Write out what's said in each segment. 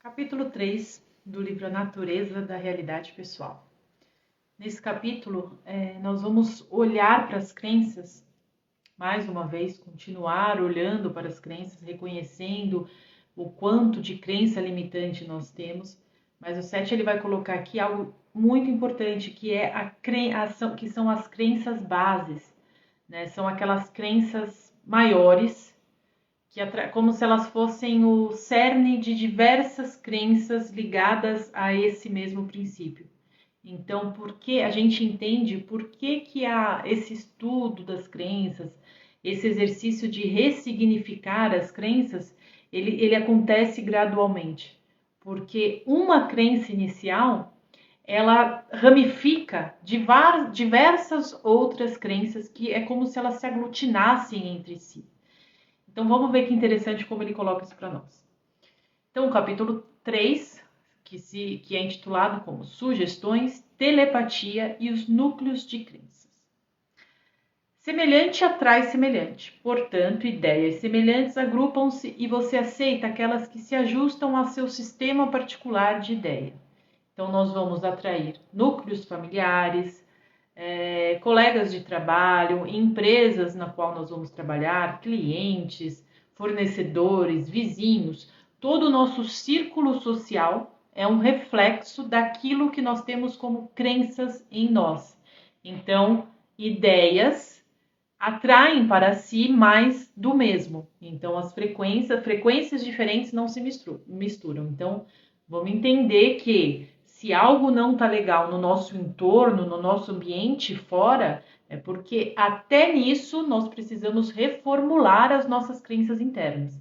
Capítulo 3 do livro A Natureza da Realidade Pessoal. Nesse capítulo, nós vamos olhar para as crenças, mais uma vez, continuar olhando para as crenças, reconhecendo o quanto de crença limitante nós temos, mas o 7 ele vai colocar aqui algo muito importante, que é que são as crenças bases, né? São aquelas crenças maiores, como se elas fossem o cerne de diversas crenças ligadas a esse mesmo princípio. Então, porque a gente entende por que há esse estudo das crenças, esse exercício de ressignificar as crenças, ele acontece gradualmente. Porque uma crença inicial, ela ramifica diversas outras crenças que é como se elas se aglutinassem entre si. Então, vamos ver que interessante como ele coloca isso para nós. Então, o capítulo 3, que é intitulado como Sugestões, Telepatia e os Núcleos de Crenças. Semelhante atrai semelhante. Portanto, ideias semelhantes agrupam-se e você aceita aquelas que se ajustam ao seu sistema particular de ideia. Então, nós vamos atrair núcleos familiares, colegas de trabalho, empresas na qual nós vamos trabalhar, clientes, fornecedores, vizinhos. Todo o nosso círculo social é um reflexo daquilo que nós temos como crenças em nós. Então, ideias atraem para si mais do mesmo. Então, as frequências diferentes não se misturam. Então, vamos entender que se algo não está legal no nosso entorno, no nosso ambiente fora, é porque até nisso nós precisamos reformular as nossas crenças internas.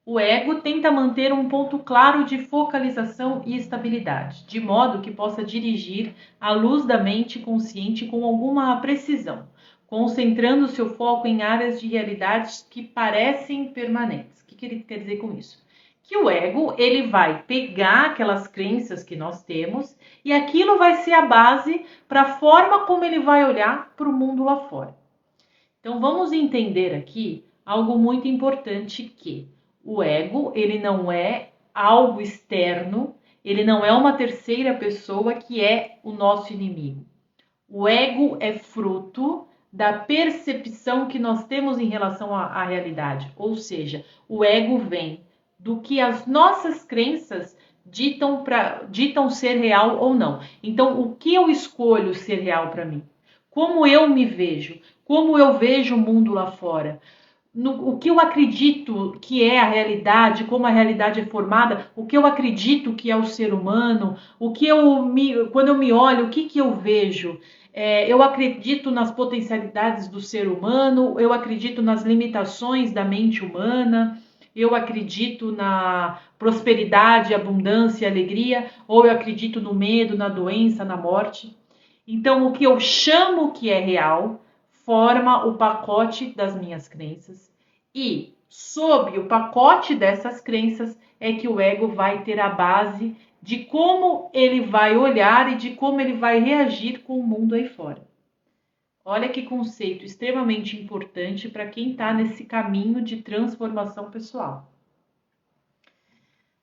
O ego tenta manter um ponto claro de focalização e estabilidade, de modo que possa dirigir a luz da mente consciente com alguma precisão, concentrando seu foco em áreas de realidades que parecem permanentes. O que ele quer dizer com isso? Que o ego, ele vai pegar aquelas crenças que nós temos e aquilo vai ser a base para a forma como ele vai olhar para o mundo lá fora. Então vamos entender aqui algo muito importante, que o ego, ele não é algo externo, ele não é uma terceira pessoa que é o nosso inimigo. O ego é fruto da percepção que nós temos em relação à realidade, ou seja, o ego vem do que as nossas crenças ditam ser real ou não. Então, o que eu escolho ser real para mim? Como eu me vejo? Como eu vejo o mundo lá fora? O que eu acredito que é a realidade, como a realidade é formada, o que eu acredito que é o ser humano, quando eu me olho, o que eu vejo? Eu acredito nas potencialidades do ser humano, eu acredito nas limitações da mente humana, eu acredito na prosperidade, abundância, alegria, ou eu acredito no medo, na doença, na morte. Então, o que eu chamo que é real forma o pacote das minhas crenças, e sob o pacote dessas crenças é que o ego vai ter a base de como ele vai olhar e de como ele vai reagir com o mundo aí fora. Olha que conceito extremamente importante para quem está nesse caminho de transformação pessoal.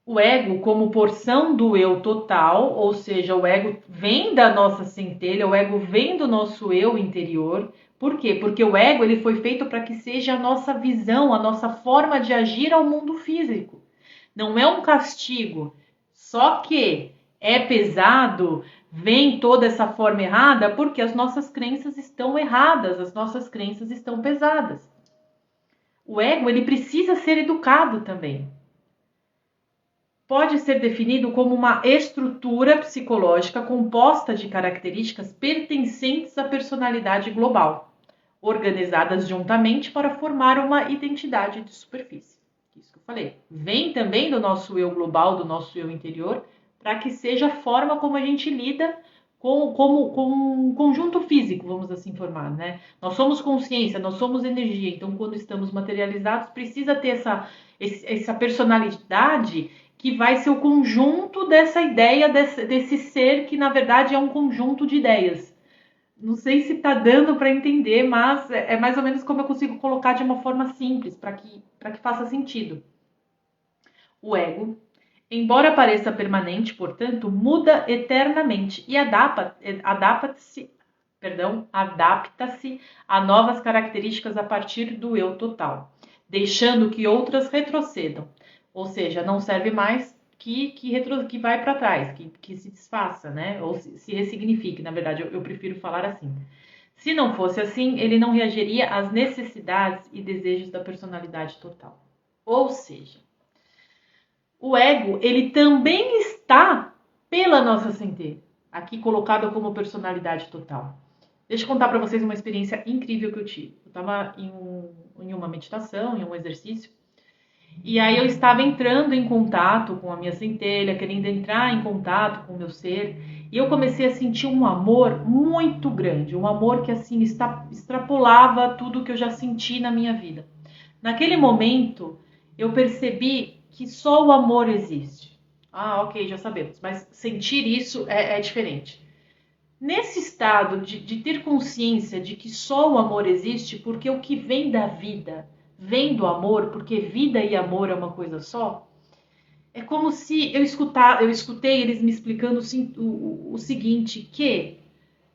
O ego como porção do eu total, ou seja, o ego vem da nossa centelha, o ego vem do nosso eu interior. Por quê? Porque o ego ele foi feito para que seja a nossa visão, a nossa forma de agir ao mundo físico. Não é um castigo, só que é pesado, vem toda essa forma errada porque as nossas crenças estão erradas, as nossas crenças estão pesadas. O ego ele precisa ser educado também. Pode ser definido como uma estrutura psicológica composta de características pertencentes à personalidade global, organizadas juntamente para formar uma identidade de superfície. Isso que eu falei. Vem também do nosso eu global, do nosso eu interior, para que seja a forma como a gente lida com um conjunto físico, vamos assim formar, né? Nós somos consciência, nós somos energia, então quando estamos materializados, precisa ter essa personalidade que vai ser o conjunto dessa ideia, desse ser que na verdade é um conjunto de ideias. Não sei se está dando para entender, mas é mais ou menos como eu consigo colocar de uma forma simples, para que faça sentido. O ego, Embora pareça permanente, portanto, muda eternamente e adapta-se a novas características a partir do eu total, deixando que outras retrocedam, ou seja, não serve mais que vai para trás, que se desfaça, né? Ou se ressignifique, na verdade, eu prefiro falar assim. Se não fosse assim, ele não reagiria às necessidades e desejos da personalidade total. Ou seja, o ego, ele também está pela nossa centelha, aqui colocado como personalidade total. Deixa eu contar para vocês uma experiência incrível que eu tive. Eu estava em uma meditação, em um exercício, e aí eu estava entrando em contato com a minha centelha, querendo entrar em contato com o meu ser, e eu comecei a sentir um amor muito grande, um amor que assim extrapolava tudo que eu já senti na minha vida. Naquele momento, eu percebi que só o amor existe. Ah, ok, já sabemos, mas sentir isso é diferente. Nesse estado de ter consciência de que só o amor existe, porque o que vem da vida vem do amor, porque vida e amor é uma coisa só, é como se eu escutei eles me explicando o seguinte, que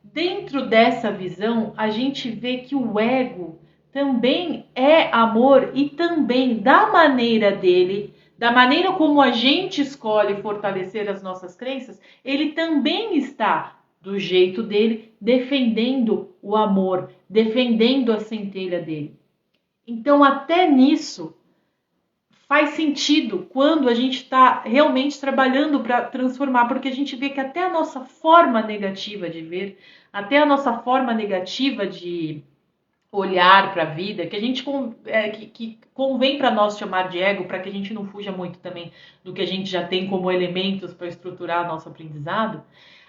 dentro dessa visão a gente vê que o ego também é amor e também da maneira dele, da maneira como a gente escolhe fortalecer as nossas crenças, ele também está do jeito dele, defendendo o amor, defendendo a centelha dele. Então, até nisso, faz sentido quando a gente está realmente trabalhando para transformar, porque a gente vê que até a nossa forma negativa de ver, até a nossa forma negativa de olhar para a vida, que a gente que convém para nós chamar de ego, para que a gente não fuja muito também do que a gente já tem como elementos para estruturar nosso aprendizado,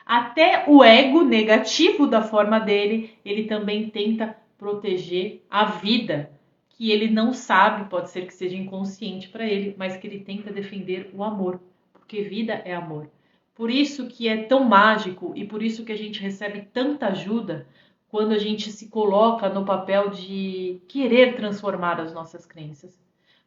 até o ego negativo da forma dele, ele também tenta proteger a vida, que ele não sabe, pode ser que seja inconsciente para ele, mas que ele tenta defender o amor, porque vida é amor. Por isso que é tão mágico e por isso que a gente recebe tanta ajuda quando a gente se coloca no papel de querer transformar as nossas crenças.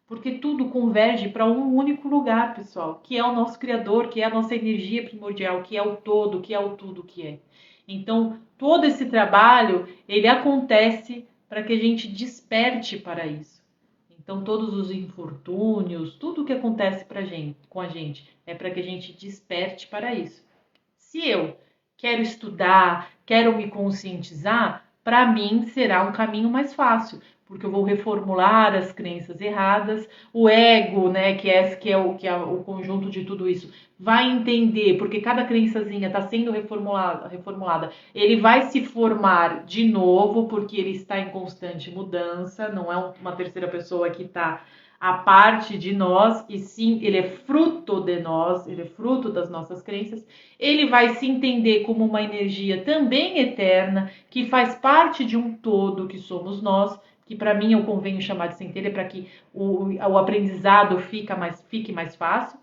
Porque tudo converge para um único lugar, pessoal, que é o nosso Criador, que é a nossa energia primordial, que é o todo, que é o tudo que é. Então, todo esse trabalho, ele acontece para que a gente desperte para isso. Então, todos os infortúnios, tudo que acontece com a gente, é para que a gente desperte para isso. Se eu quero estudar, quero me conscientizar, para mim será um caminho mais fácil, porque eu vou reformular as crenças erradas, o ego, né, que é o conjunto de tudo isso, vai entender, porque cada crençazinha está sendo reformulada, ele vai se formar de novo, porque ele está em constante mudança, não é uma terceira pessoa que está a parte de nós, e sim, ele é fruto de nós, ele é fruto das nossas crenças, ele vai se entender como uma energia também eterna, que faz parte de um todo que somos nós, que para mim eu convenho chamar de centelha para que o aprendizado fique mais fácil.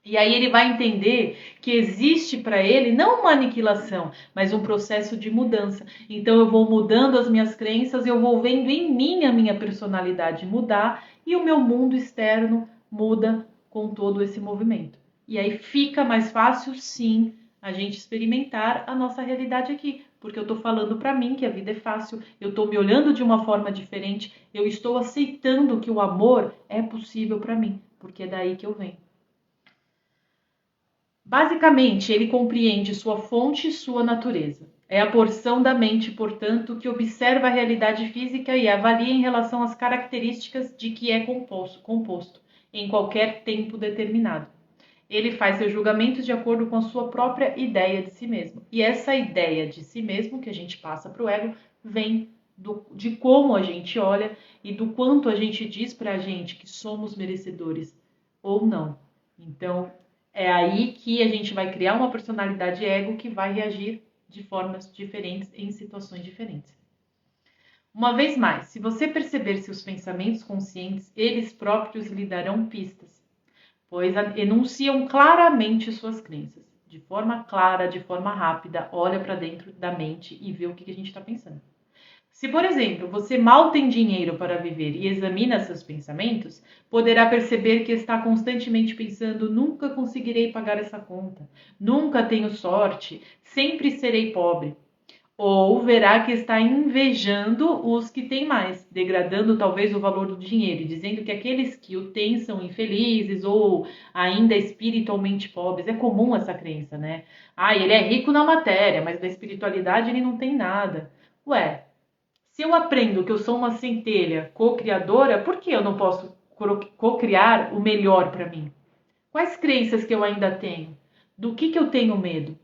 E aí ele vai entender que existe para ele não uma aniquilação, mas um processo de mudança. Então eu vou mudando as minhas crenças, eu vou vendo em mim a minha personalidade mudar e o meu mundo externo muda com todo esse movimento. E aí fica mais fácil, sim, a gente experimentar a nossa realidade aqui, porque eu estou falando para mim que a vida é fácil, eu estou me olhando de uma forma diferente, eu estou aceitando que o amor é possível para mim, porque é daí que eu venho. Basicamente, ele compreende sua fonte e sua natureza. É a porção da mente, portanto, que observa a realidade física e avalia em relação às características de que é composto em qualquer tempo determinado. Ele faz seus julgamentos de acordo com a sua própria ideia de si mesmo. E essa ideia de si mesmo que a gente passa para o ego vem de como a gente olha e do quanto a gente diz para a gente que somos merecedores ou não. Então, é aí que a gente vai criar uma personalidade ego que vai reagir de formas diferentes em situações diferentes. Uma vez mais, se você perceber seus pensamentos conscientes, eles próprios lhe darão pistas, pois enunciam claramente suas crenças. De forma clara, de forma rápida, olha para dentro da mente e vê o que a gente está pensando. Se, por exemplo, você mal tem dinheiro para viver e examina seus pensamentos, poderá perceber que está constantemente pensando: nunca conseguirei pagar essa conta, nunca tenho sorte, sempre serei pobre. Ou verá que está invejando os que têm mais, degradando talvez o valor do dinheiro e dizendo que aqueles que o têm são infelizes ou ainda espiritualmente pobres. É comum essa crença, né? Ah, ele é rico na matéria, mas na espiritualidade ele não tem nada. Ué, se eu aprendo que eu sou uma centelha co-criadora, por que eu não posso co-criar o melhor para mim? Quais crenças que eu ainda tenho? Do que eu tenho medo?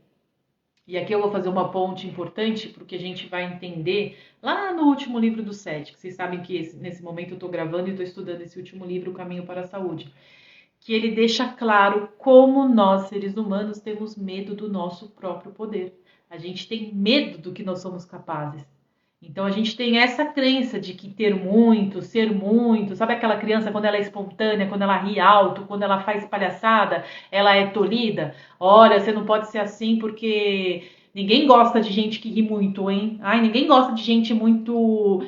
E aqui eu vou fazer uma ponte importante porque a gente vai entender lá no último livro do Sete, que vocês sabem que nesse momento eu estou gravando e estou estudando esse último livro, O Caminho para a Saúde, que ele deixa claro como nós, seres humanos, temos medo do nosso próprio poder. A gente tem medo do que nós somos capazes. Então a gente tem essa crença de que ter muito, ser muito, sabe aquela criança quando ela é espontânea, quando ela ri alto, quando ela faz palhaçada, ela é tolhida? Olha, você não pode ser assim porque ninguém gosta de gente que ri muito, hein? Ai, ninguém gosta de gente muito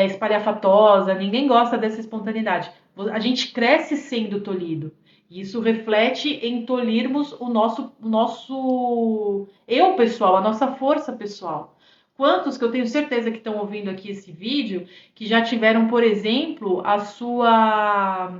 espalhafatosa, ninguém gosta dessa espontaneidade. A gente cresce sendo tolhido. Isso reflete em tolhirmos o nosso eu pessoal, a nossa força pessoal. Quantos que eu tenho certeza que estão ouvindo aqui esse vídeo que já tiveram, por exemplo, a sua,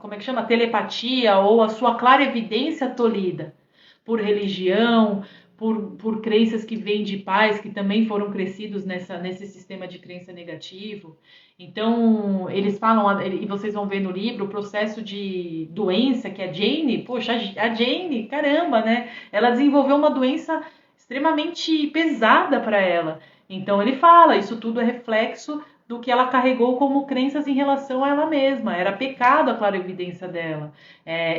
como é que chama? Telepatia ou a sua clarevidência tolhida por religião, por crenças que vêm de pais que também foram crescidos nesse sistema de crença negativo. Então, eles falam, e vocês vão ver no livro, o processo de doença que a Jane, poxa, a Jane, caramba, né? Ela desenvolveu uma doença extremamente pesada para ela. Então ele fala, isso tudo é reflexo do que ela carregou como crenças em relação a ela mesma. Era pecado a clarividência dela.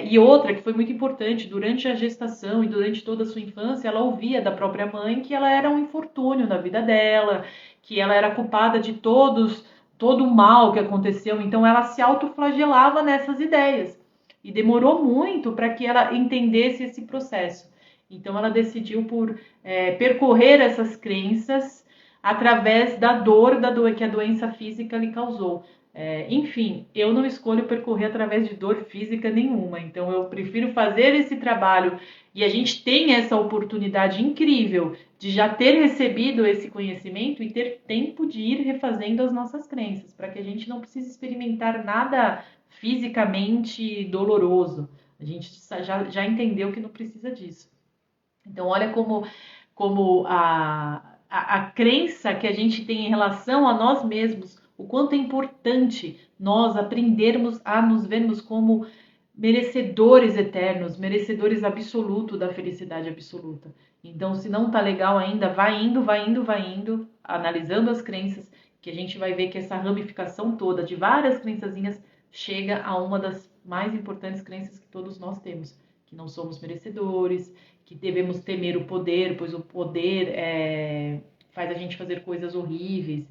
E outra que foi muito importante, durante a gestação e durante toda a sua infância, ela ouvia da própria mãe que ela era um infortúnio na vida dela, que ela era culpada de todo o mal que aconteceu. Então ela se autoflagelava nessas ideias. E demorou muito para que ela entendesse esse processo. Então ela decidiu por percorrer essas crenças através da dor que a doença física lhe causou. Enfim, eu não escolho percorrer através de dor física nenhuma, então eu prefiro fazer esse trabalho e a gente tem essa oportunidade incrível de já ter recebido esse conhecimento e ter tempo de ir refazendo as nossas crenças, para que a gente não precise experimentar nada fisicamente doloroso. A gente já entendeu que não precisa disso. Então, olha como a crença que a gente tem em relação a nós mesmos, o quanto é importante nós aprendermos a nos vermos como merecedores eternos, merecedores absolutos da felicidade absoluta. Então, se não tá legal ainda, vai indo, analisando as crenças, que a gente vai ver que essa ramificação toda de várias crençazinhas chega a uma das mais importantes crenças que todos nós temos, que não somos merecedores, que devemos temer o poder, pois o poder faz a gente fazer coisas horríveis.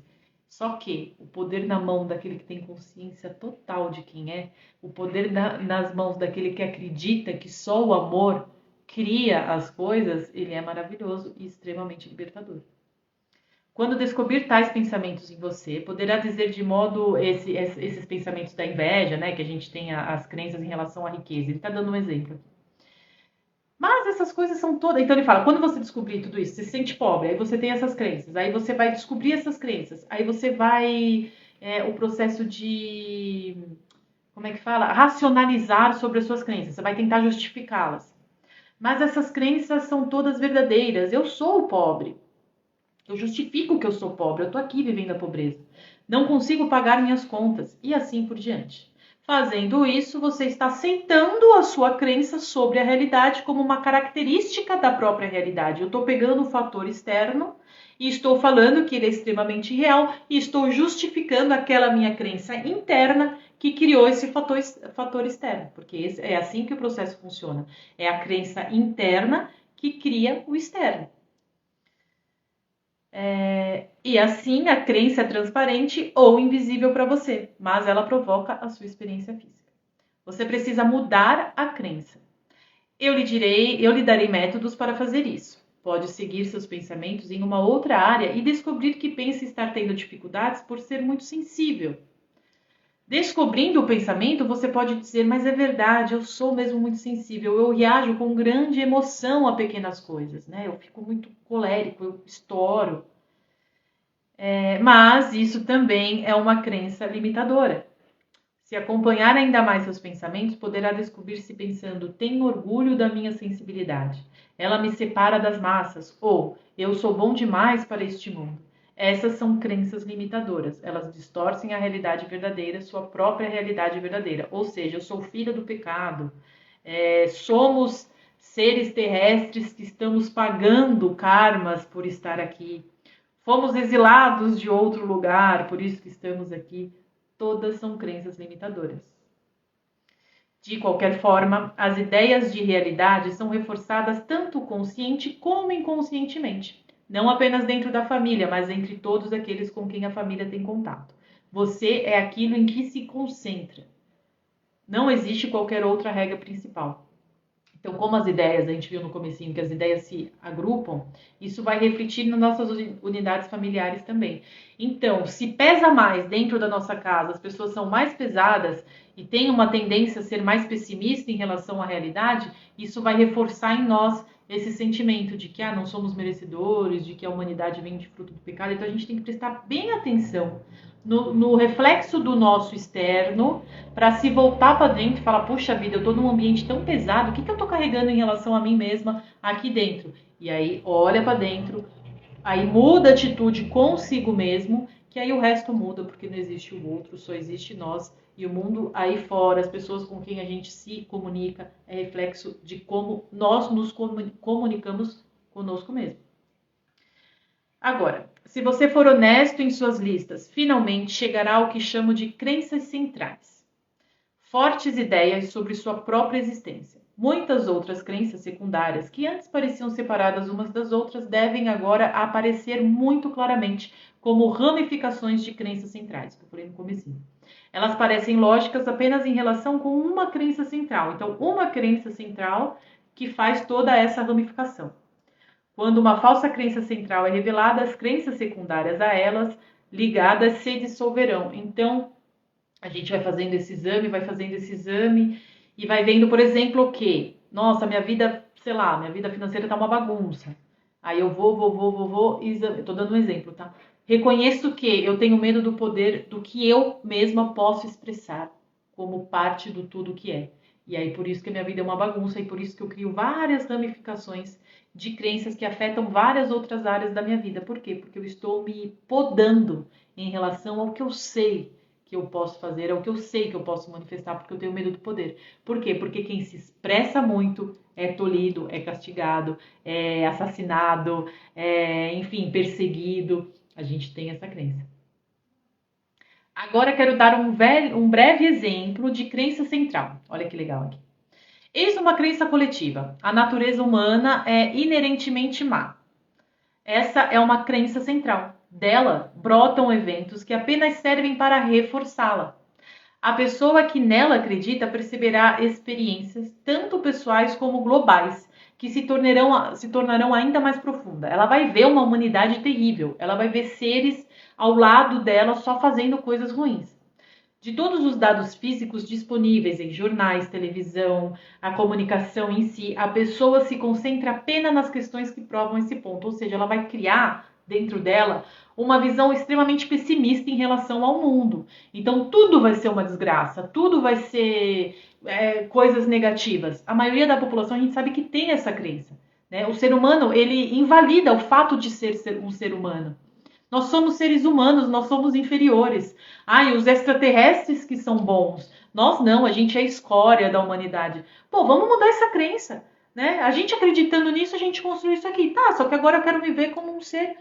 Só que o poder na mão daquele que tem consciência total de quem é, o poder nas mãos daquele que acredita que só o amor cria as coisas, ele é maravilhoso e extremamente libertador. Quando descobrir tais pensamentos em você, poderá dizer de modo esses pensamentos da inveja, né, que a gente tem as crenças em relação à riqueza. Ele está dando um exemplo aqui. Mas essas coisas são todas. Então ele fala: quando você descobrir tudo isso, você se sente pobre, aí você tem essas crenças, aí você vai descobrir essas crenças, aí você vai. O processo de. Como é que fala? Racionalizar sobre as suas crenças, você vai tentar justificá-las. Mas essas crenças são todas verdadeiras. Eu sou pobre. Eu justifico que eu sou pobre, eu tô aqui vivendo a pobreza. Não consigo pagar minhas contas e assim por diante. Fazendo isso, você está aceitando a sua crença sobre a realidade como uma característica da própria realidade. Eu estou pegando o fator externo e estou falando que ele é extremamente real e estou justificando aquela minha crença interna que criou esse fator externo. Porque é assim que o processo funciona. É a crença interna que cria o externo. E assim a crença é transparente ou invisível para você, mas ela provoca a sua experiência física. Você precisa mudar a crença. Eu lhe darei métodos para fazer isso. pode seguir seus pensamentos em uma outra área e descobrir que pensa estar tendo dificuldades por ser muito sensível. Descobrindo o pensamento, você pode dizer, mas é verdade, eu sou mesmo muito sensível, eu reajo com grande emoção a pequenas coisas, né? Eu fico muito colérico, eu estouro. Mas isso também é uma crença limitadora. Se acompanhar ainda mais seus pensamentos, poderá descobrir-se pensando, tenho orgulho da minha sensibilidade, ela me separa das massas, ou eu sou bom demais para este mundo. Essas são crenças limitadoras, elas distorcem a realidade verdadeira, sua própria realidade verdadeira. Ou seja, eu sou filha do pecado, somos seres terrestres que estamos pagando karmas por estar aqui, fomos exilados de outro lugar, por isso que estamos aqui. Todas são crenças limitadoras. De qualquer forma, as ideias de realidade são reforçadas tanto consciente como inconscientemente. Não apenas dentro da família, mas entre todos aqueles com quem a família tem contato. Você é aquilo em que se concentra. Não existe qualquer outra regra principal. Então, como as ideias, a gente viu no comecinho que as ideias se agrupam, isso vai refletir nas nossas unidades familiares também. Então, se pesa mais dentro da nossa casa, as pessoas são mais pesadas e têm uma tendência a ser mais pessimista em relação à realidade, isso vai reforçar em nós esse sentimento de que não somos merecedores, de que a humanidade vem de fruto do pecado. Então, a gente tem que prestar bem atenção no reflexo do nosso externo, para se voltar para dentro e falar, puxa vida, eu estou num ambiente tão pesado, o que eu estou carregando em relação a mim mesma aqui dentro? E aí olha para dentro, aí muda a atitude consigo mesmo, que aí o resto muda, porque não existe o outro, só existe nós. E o mundo aí fora, as pessoas com quem a gente se comunica, é reflexo de como nós nos comunicamos conosco mesmo. Agora, se você for honesto em suas listas, finalmente chegará ao que chamo de crenças centrais. Fortes ideias sobre sua própria existência. Muitas outras crenças secundárias, que antes pareciam separadas umas das outras, devem agora aparecer muito claramente como ramificações de crenças centrais, que eu falei no comecinho. Elas parecem lógicas apenas em relação com uma crença central. Então, uma crença central que faz toda essa ramificação. Quando uma falsa crença central é revelada, as crenças secundárias a elas ligadas se dissolverão. Então, a gente vai fazendo esse exame e vai vendo, por exemplo, que, nossa, minha vida, sei lá, minha vida financeira tá uma bagunça. Aí eu vou, exame. Eu tô dando um exemplo, tá? Reconheço que eu tenho medo do poder do que eu mesma posso expressar como parte do tudo que é. E aí por isso que a minha vida é uma bagunça e por isso que eu crio várias ramificações de crenças que afetam várias outras áreas da minha vida. Por quê? Porque eu estou me podando em relação ao que eu sei que eu posso fazer, ao que eu sei que eu posso manifestar, porque eu tenho medo do poder. Por quê? Porque quem se expressa muito é tolhido, é castigado, é assassinado, enfim, perseguido. A gente tem essa crença. Agora quero dar um breve exemplo de crença central. Olha que legal aqui. Eis uma crença coletiva. A natureza humana é inerentemente má. Essa é uma crença central. Dela brotam eventos que apenas servem para reforçá-la. A pessoa que nela acredita perceberá experiências, tanto pessoais como globais, que se tornarão ainda mais profundas. Ela vai ver uma humanidade terrível. Ela vai ver seres ao lado dela só fazendo coisas ruins. De todos os dados físicos disponíveis em jornais, televisão, a comunicação em si, a pessoa se concentra apenas nas questões que provam esse ponto. Ou seja, ela vai criar dentro dela uma visão extremamente pessimista em relação ao mundo. Então, tudo vai ser uma desgraça, tudo vai ser coisas negativas. A maioria da população, a gente sabe que tem essa crença, né? O ser humano, ele invalida o fato de ser um ser humano. Nós somos seres humanos, nós somos inferiores. E os extraterrestres que são bons. Nós não, a gente é a escória da humanidade. Pô, vamos mudar essa crença, né? A gente acreditando nisso, a gente construiu isso aqui. Tá, só que agora eu quero me ver como um ser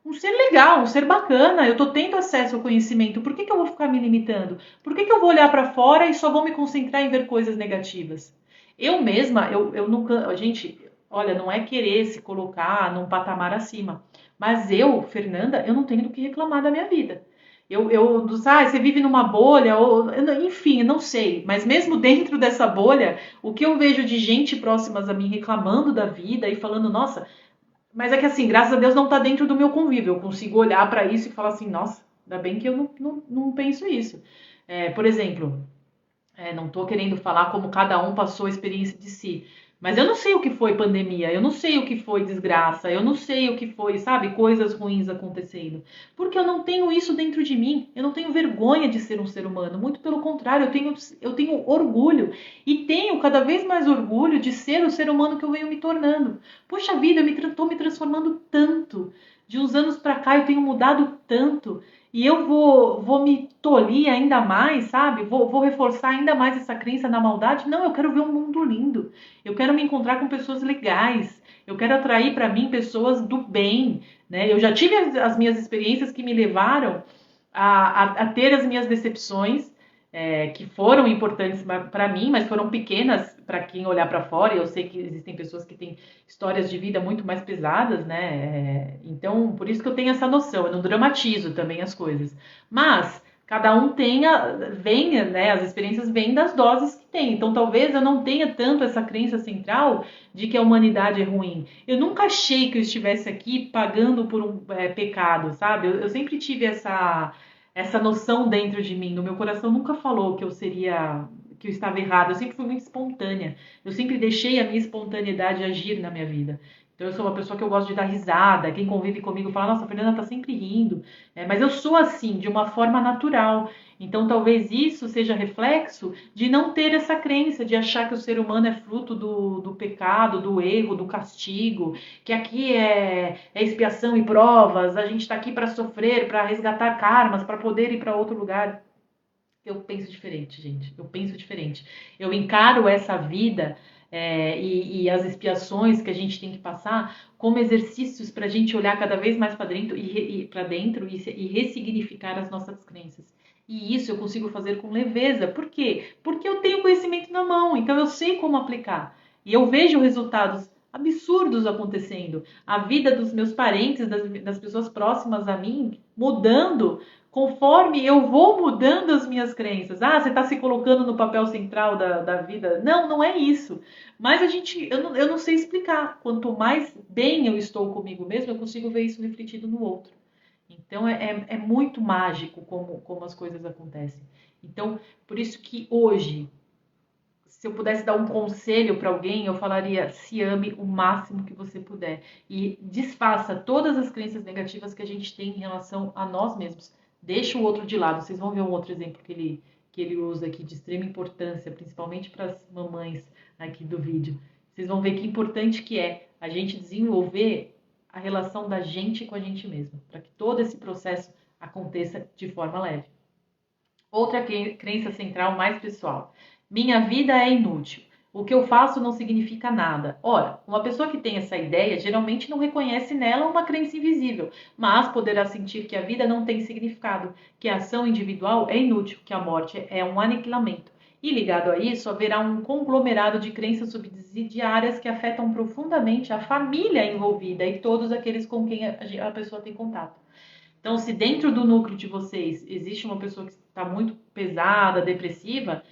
legal, um ser bacana. Eu tô tendo acesso ao conhecimento. Por que eu vou ficar me limitando? Por que eu vou olhar para fora e só vou me concentrar em ver coisas negativas? Eu mesma, eu nunca... Gente, olha, não é querer se colocar num patamar acima. Mas eu, Fernanda, eu não tenho do que reclamar da minha vida. Você vive numa bolha, enfim, não sei. Mas mesmo dentro dessa bolha, o que eu vejo de gente próximas a mim reclamando da vida e falando, nossa, Mas é que assim, graças a Deus não tá dentro do meu convívio. Eu consigo olhar para isso e falar assim, nossa, ainda bem que eu não penso isso. Por exemplo, não estou querendo falar como cada um passou a experiência de si. Mas eu não sei o que foi pandemia, eu não sei o que foi desgraça, eu não sei o que foi, sabe, coisas ruins acontecendo. Porque eu não tenho isso dentro de mim, eu não tenho vergonha de ser um ser humano. Muito pelo contrário, eu tenho orgulho. E tenho cada vez mais orgulho de ser o ser humano que eu venho me tornando. Poxa vida, eu estou me transformando tanto. De uns anos para cá eu tenho mudado tanto. E eu vou me tolir ainda mais, sabe? Vou reforçar ainda mais essa crença na maldade. Não, eu quero ver um mundo lindo. Eu quero me encontrar com pessoas legais. Eu quero atrair para mim pessoas do bem, né? Eu já tive as minhas experiências que me levaram a ter as minhas decepções, que foram importantes para mim, mas foram pequenas para quem olhar para fora. E eu sei que existem pessoas que têm histórias de vida muito mais pesadas, né? Então, por isso que eu tenho essa noção. Eu não dramatizo também as coisas. Mas cada um vem, né? As experiências vêm das doses que tem. Então, talvez eu não tenha tanto essa crença central de que a humanidade é ruim. Eu nunca achei que eu estivesse aqui pagando por um pecado, sabe? Eu sempre tive essa noção dentro de mim. No meu coração nunca falou que eu estava errada. Eu sempre fui muito espontânea. Eu sempre deixei a minha espontaneidade agir na minha vida. Então eu sou uma pessoa que eu gosto de dar risada. Quem convive comigo fala, nossa, a Fernanda tá sempre rindo. Mas eu sou assim, de uma forma natural. Então talvez isso seja reflexo de não ter essa crença, de achar que o ser humano é fruto do pecado, do erro, do castigo, que aqui é expiação e provas, a gente está aqui para sofrer, para resgatar karmas, para poder ir para outro lugar. Eu penso diferente, gente. Eu penso diferente. Eu encaro essa vida e as expiações que a gente tem que passar como exercícios para a gente olhar cada vez mais para dentro e ressignificar as nossas crenças. E isso eu consigo fazer com leveza. Por quê? Porque eu tenho conhecimento na mão, então eu sei como aplicar. E eu vejo resultados absurdos acontecendo. A vida dos meus parentes, das pessoas próximas a mim, mudando conforme eu vou mudando as minhas crenças. Ah, você está se colocando no papel central da vida. Não, não é isso. Mas eu não sei explicar. Quanto mais bem eu estou comigo mesmo, eu consigo ver isso refletido no outro. Então é muito mágico como as coisas acontecem. Então, por isso que hoje, se eu pudesse dar um conselho para alguém, eu falaria: se ame o máximo que você puder e desfaça todas as crenças negativas que a gente tem em relação a nós mesmos. Deixa o outro de lado. Vocês vão ver um outro exemplo que ele usa aqui de extrema importância, principalmente para as mamães aqui do vídeo. Vocês vão ver que importante que é a gente desenvolver a relação da gente com a gente mesmo, para que todo esse processo aconteça de forma leve. Outra crença central mais pessoal. Minha vida é inútil. O que eu faço não significa nada. Ora, uma pessoa que tem essa ideia geralmente não reconhece nela uma crença invisível, mas poderá sentir que a vida não tem significado, que a ação individual é inútil, que a morte é um aniquilamento. E ligado a isso, haverá um conglomerado de crenças subsidiárias que afetam profundamente a família envolvida e todos aqueles com quem a pessoa tem contato. Então, se dentro do núcleo de vocês existe uma pessoa que está muito pesada, depressiva,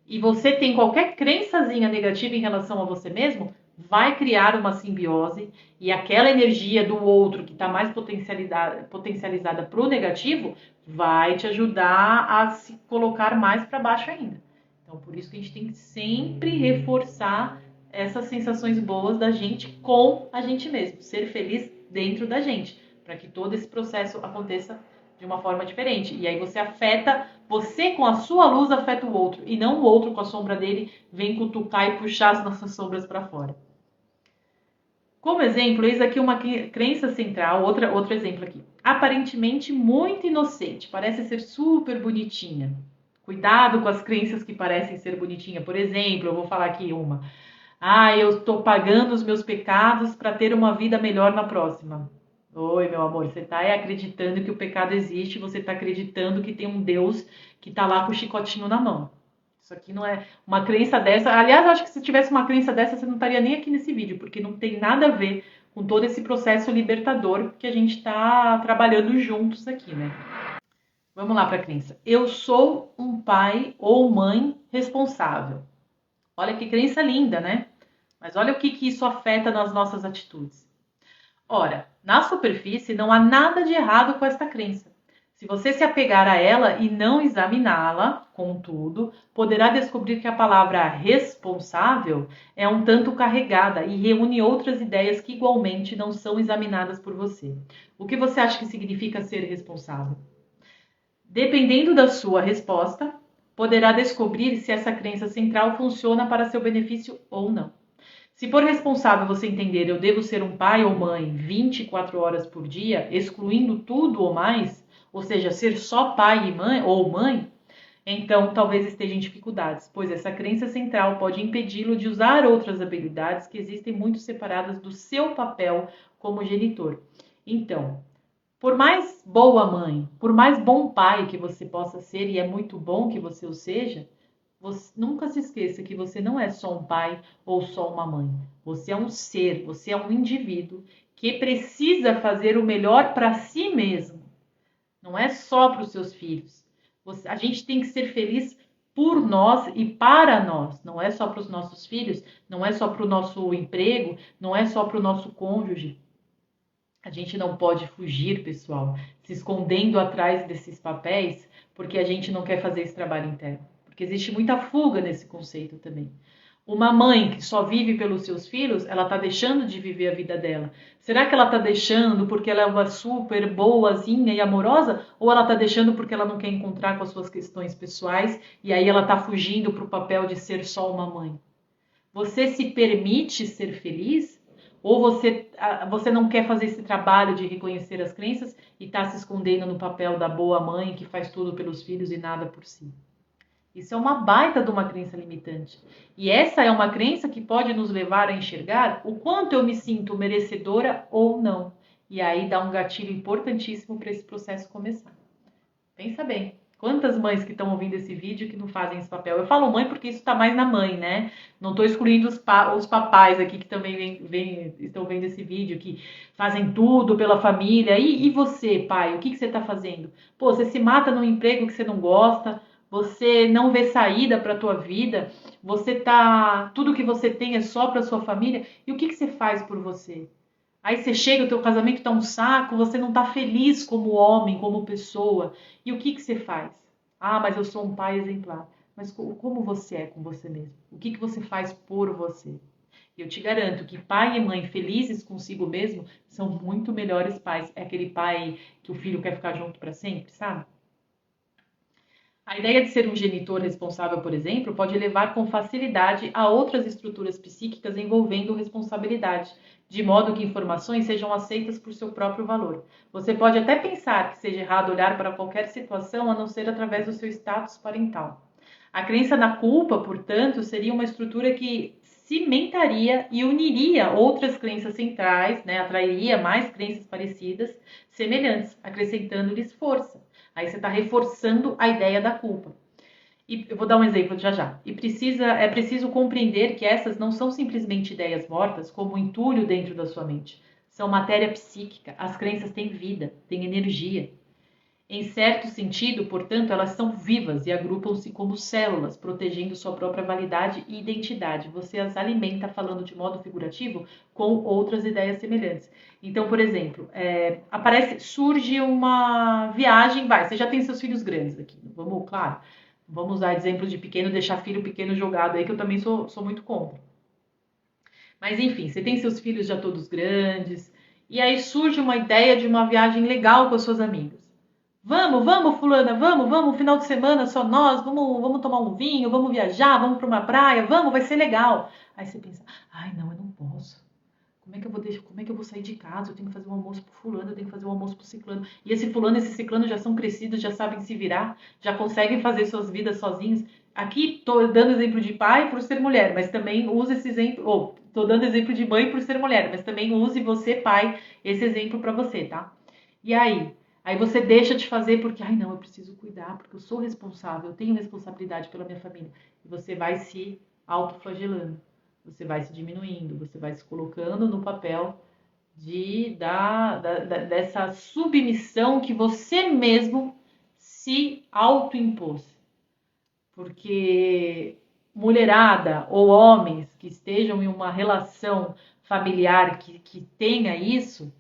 e você tem qualquer crençazinha negativa em relação a você mesmo, vai criar uma simbiose e aquela energia do outro que está mais potencializada para o negativo vai te ajudar a se colocar mais para baixo ainda. Então, por isso que a gente tem que sempre reforçar essas sensações boas da gente com a gente mesmo, ser feliz dentro da gente, para que todo esse processo aconteça de uma forma diferente. E aí você com a sua luz afeta o outro, e não o outro com a sombra dele vem cutucar e puxar as nossas sombras para fora. Como exemplo, eis aqui uma crença central, outro exemplo aqui. Aparentemente muito inocente, parece ser super bonitinha. Cuidado com as crenças que parecem ser bonitinha. Por exemplo, eu vou falar aqui uma. Ah, eu estou pagando os meus pecados para ter uma vida melhor na próxima. Oi, meu amor, você está acreditando que o pecado existe, você está acreditando que tem um Deus que está lá com o chicotinho na mão. Isso aqui não é uma crença dessa. Aliás, eu acho que se tivesse uma crença dessa, você não estaria nem aqui nesse vídeo, porque não tem nada a ver com todo esse processo libertador que a gente está trabalhando juntos aqui, né? Vamos lá para a crença. Eu sou um pai ou mãe responsável. Olha que crença linda, né? Mas olha o que isso afeta nas nossas atitudes. Ora, na superfície não há nada de errado com esta crença. Se você se apegar a ela e não examiná-la, contudo, poderá descobrir que a palavra responsável é um tanto carregada e reúne outras ideias que igualmente não são examinadas por você. O que você acha que significa ser responsável? Dependendo da sua resposta, poderá descobrir se essa crença central funciona para seu benefício ou não. Se for responsável você entender eu devo ser um pai ou mãe 24 horas por dia, excluindo tudo ou mais, ou seja, ser só pai e mãe ou mãe, então talvez esteja em dificuldades, pois essa crença central pode impedi-lo de usar outras habilidades que existem muito separadas do seu papel como genitor. Então, por mais boa mãe, por mais bom pai que você possa ser, e é muito bom que você o seja, você nunca se esqueça que você não é só um pai ou só uma mãe. Você é um ser, você é um indivíduo que precisa fazer o melhor para si mesmo. Não é só para os seus filhos. A gente tem que ser feliz por nós e para nós. Não é só para os nossos filhos, não é só para o nosso emprego, não é só para o nosso cônjuge. A gente não pode fugir, pessoal, se escondendo atrás desses papéis, porque a gente não quer fazer esse trabalho interno. Porque existe muita fuga nesse conceito também. Uma mãe que só vive pelos seus filhos, ela está deixando de viver a vida dela. Será que ela está deixando porque ela é uma super boazinha e amorosa? Ou ela está deixando porque ela não quer encontrar com as suas questões pessoais e aí ela está fugindo para o papel de ser só uma mãe? Você se permite ser feliz? Ou você não quer fazer esse trabalho de reconhecer as crenças e está se escondendo no papel da boa mãe que faz tudo pelos filhos e nada por si? Isso é uma baita de uma crença limitante. E essa é uma crença que pode nos levar a enxergar o quanto eu me sinto merecedora ou não. E aí dá um gatilho importantíssimo para esse processo começar. Pensa bem. Quantas mães que estão ouvindo esse vídeo que não fazem esse papel? Eu falo mãe porque isso está mais na mãe, né? Não estou excluindo os papais aqui que também estão vendo esse vídeo, que fazem tudo pela família. E você, pai, o que você está fazendo? Pô, você se mata num emprego que você não gosta, você não vê saída para a tua vida, tudo que você tem é só para sua família. E o que você faz por você? Aí você chega, o teu casamento tá um saco, você não tá feliz como homem, como pessoa. E o que você faz? Ah, mas eu sou um pai exemplar. Mas como você é com você mesmo? O que você faz por você? Eu te garanto que pai e mãe felizes consigo mesmo são muito melhores pais. É aquele pai que o filho quer ficar junto para sempre, sabe? A ideia de ser um genitor responsável, por exemplo, pode levar com facilidade a outras estruturas psíquicas envolvendo responsabilidade, de modo que informações sejam aceitas por seu próprio valor. Você pode até pensar que seja errado olhar para qualquer situação a não ser através do seu status parental. A crença na culpa, portanto, seria uma estrutura que cimentaria e uniria outras crenças centrais, né? Atrairia mais crenças parecidas, semelhantes, acrescentando-lhes força. Aí você está reforçando a ideia da culpa. E eu vou dar um exemplo já já. É preciso compreender que essas não são simplesmente ideias mortas, como um entulho dentro da sua mente. São matéria psíquica. As crenças têm vida, têm energia. Em certo sentido, portanto, elas são vivas e agrupam-se como células, protegendo sua própria validade e identidade. Você as alimenta, falando de modo figurativo, com outras ideias semelhantes. Então, por exemplo, surge uma viagem, você já tem seus filhos grandes aqui. Vamos usar exemplo de pequeno, deixar filho pequeno jogado aí, que eu também sou muito contra. Mas enfim, você tem seus filhos já todos grandes, e aí surge uma ideia de uma viagem legal com as suas amigas. Vamos, fulana, vamos, final de semana só nós, vamos tomar um vinho, vamos viajar, vamos para uma praia, vai ser legal. Aí você pensa, ai não, eu não posso. Como é que eu vou sair de casa? Eu tenho que fazer um almoço pro fulano, eu tenho que fazer um almoço pro ciclano. E esse fulano e esse ciclano já são crescidos, já sabem se virar, já conseguem fazer suas vidas sozinhos. Aqui tô dando exemplo de pai por ser mulher, mas também use esse exemplo, ou tô dando exemplo de mãe por ser mulher, mas também use você, pai, esse exemplo para você, tá? E aí você deixa de fazer porque, ai não, eu preciso cuidar, porque eu sou responsável, eu tenho responsabilidade pela minha família. E você vai se autoflagelando, você vai se diminuindo, você vai se colocando no papel dessa submissão que você mesmo se autoimpôs. Porque mulherada ou homens que estejam em uma relação familiar que tenha isso,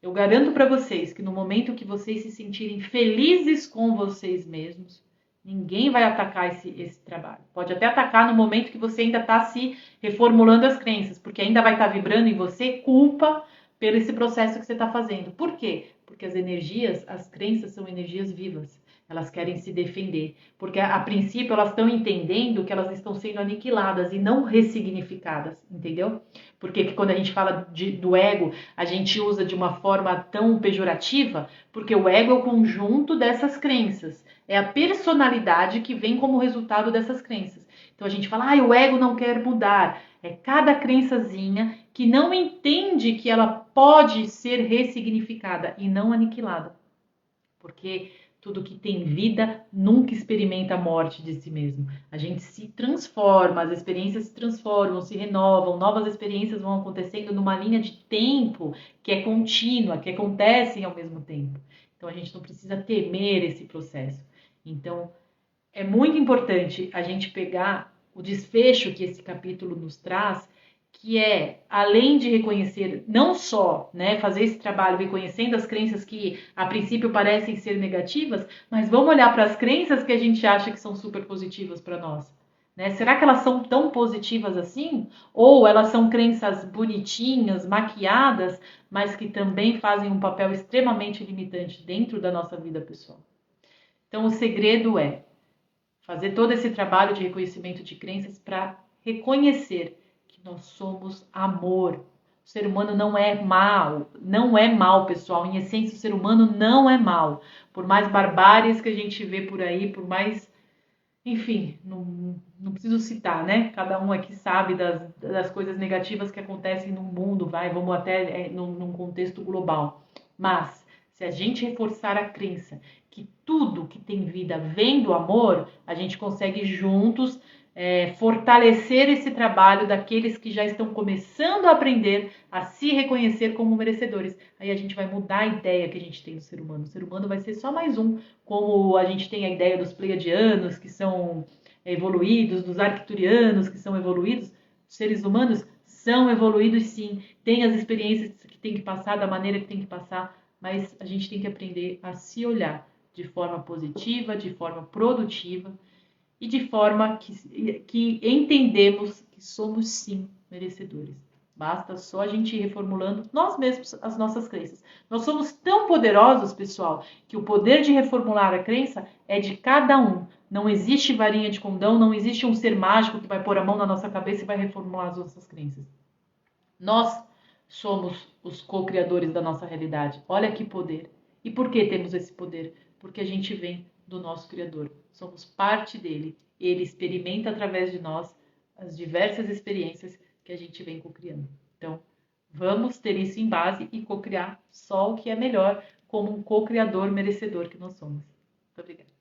eu garanto para vocês que no momento que vocês se sentirem felizes com vocês mesmos, ninguém vai atacar esse trabalho. Pode até atacar no momento que você ainda está se reformulando as crenças, porque ainda vai estar vibrando em você culpa pelo esse processo que você está fazendo. Por quê? Porque as energias, as crenças são energias vivas. Elas querem se defender, porque a princípio elas estão entendendo que elas estão sendo aniquiladas e não ressignificadas, entendeu? Porque quando a gente fala do ego, a gente usa de uma forma tão pejorativa, porque o ego é o conjunto dessas crenças, é a personalidade que vem como resultado dessas crenças. Então a gente fala, o ego não quer mudar, é cada crençazinha que não entende que ela pode ser ressignificada e não aniquilada, porque tudo que tem vida nunca experimenta a morte de si mesmo. A gente se transforma, as experiências se transformam, se renovam, novas experiências vão acontecendo numa linha de tempo que é contínua, que acontecem ao mesmo tempo. Então a gente não precisa temer esse processo. Então é muito importante a gente pegar o desfecho que esse capítulo nos traz, que é, além de reconhecer, não só fazer esse trabalho reconhecendo as crenças que a princípio parecem ser negativas, mas vamos olhar para as crenças que a gente acha que são super positivas para nós. Será que elas são tão positivas assim? Ou elas são crenças bonitinhas, maquiadas, mas que também fazem um papel extremamente limitante dentro da nossa vida pessoal? Então o segredo é fazer todo esse trabalho de reconhecimento de crenças para reconhecer que nós somos amor. O ser humano não é mal, pessoal. Em essência, o ser humano não é mal. Por mais barbáries que a gente vê por aí, por mais... Enfim, não preciso citar, né? Cada um aqui sabe das coisas negativas que acontecem no mundo, vamos até num contexto global. Mas, se a gente reforçar a crença que tudo que tem vida vem do amor, a gente consegue juntos fortalecer esse trabalho daqueles que já estão começando a aprender a se reconhecer como merecedores. Aí a gente vai mudar a ideia que a gente tem do ser humano. O ser humano vai ser só mais um, como a gente tem a ideia dos pleiadianos, que são evoluídos, dos arcturianos, que são evoluídos. Os seres humanos são evoluídos sim, têm as experiências que tem que passar da maneira que tem que passar, mas a gente tem que aprender a se olhar de forma positiva, de forma produtiva e de forma que entendemos que somos sim merecedores. Basta só a gente ir reformulando nós mesmos as nossas crenças. Nós somos tão poderosos, pessoal, que o poder de reformular a crença é de cada um. Não existe varinha de condão, não existe um ser mágico que vai pôr a mão na nossa cabeça e vai reformular as nossas crenças. Nós somos os co-criadores da nossa realidade. Olha que poder. E por que temos esse poder? Porque a gente vem do nosso Criador. Somos parte dele. Ele experimenta através de nós as diversas experiências que a gente vem co-criando. Então, vamos ter isso em base e co-criar só o que é melhor como um co-criador merecedor que nós somos. Muito obrigada.